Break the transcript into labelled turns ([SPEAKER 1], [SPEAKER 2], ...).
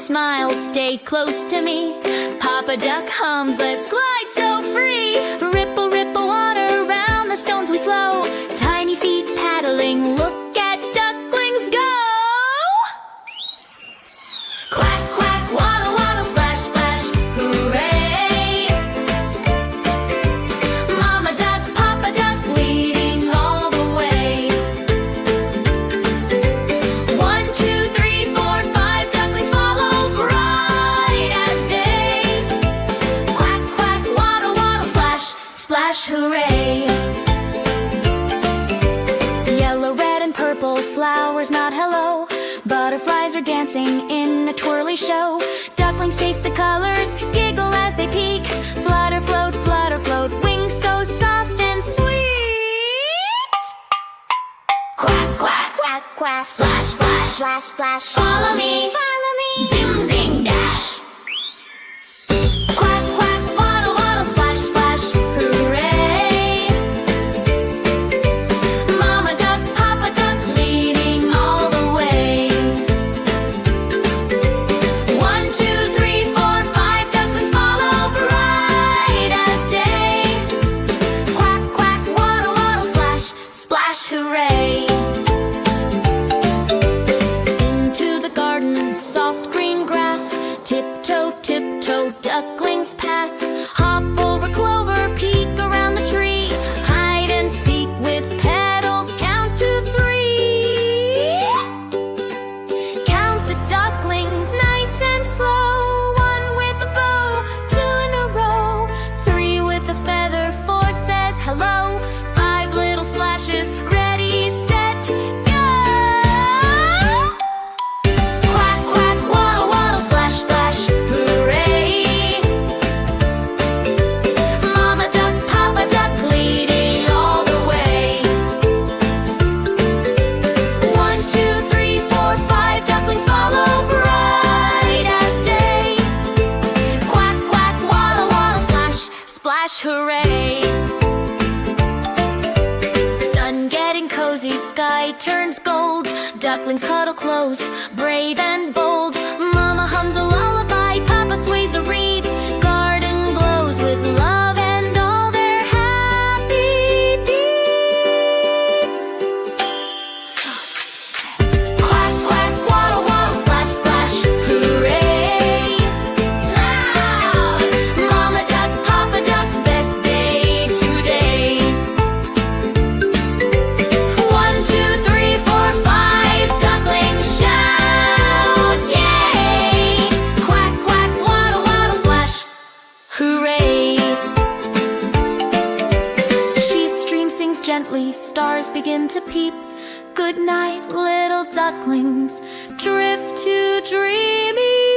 [SPEAKER 1] smiles, stay close to me. Papa Duck hums, let's glide so free. Ripple, ripple, water around the stones we flow. Tiny feet paddling, look at ducklings go. Quack, quack, waddle, waddle, splash, splash, hooray! Mama Duck, Papa Duck, leading all the way. 1, 2, 3, 4, 5, ducklings follow bright as day. Quack, quack, waddle, waddle, splash, splash, hooray! Yellow, red, and purple flowers nod hello. Butterflies are dancing in a twirly show. Ducklings chase the colors, giggle as they peek. Flutter, float, wings so soft and sweet. Quack, quack, quack, quack, splash, splash, splash, splash. Follow me, zoom, zing, dash. Quack, quack, waddle, waddle, splash, splash, hooray! Mama Duck, Papa Duck, leading all the way. 1, 2, 3, 4, 5, ducklings follow bright as day. Quack, quack, waddle, waddle, splash, splash, hooray! Into the garden, soft green grass. Tiptoe, tiptoe, ducklings pass. Hop over clover, peek around the tree. Hide and seek with petals, count to 3. Count the ducklings nice and slow. 1 with a bow, 2 in a row. 3 with a feather, 4 says hello. 5 little splashes, ready, set, go! Quack, quack, waddle, waddle, splash, splash, hooray! Mama Duck, Papa Duck, leading all the way. 1, 2, 3, 4, 5, ducklings follow bright as day. Quack, quack, waddle, waddle, splash, splash, hooray! Sun getting cozy, sky turns gold. Ducklings huddle close, brave and bold. Mama hums a lullaby, Papa sways the reeds. Garden glows with love and all their happy deeds. Quack, quack, waddle, waddle, splash, splash, hooray! Loud! Mama Duck, Papa Duck, best day today. 1, 2, 3, 4, 5, ducklings shout, yay! Quack, quack, waddle, waddle, splash, hooray! She stream sings gently, stars begin to peep. Good night, little ducklings, drift to dreamy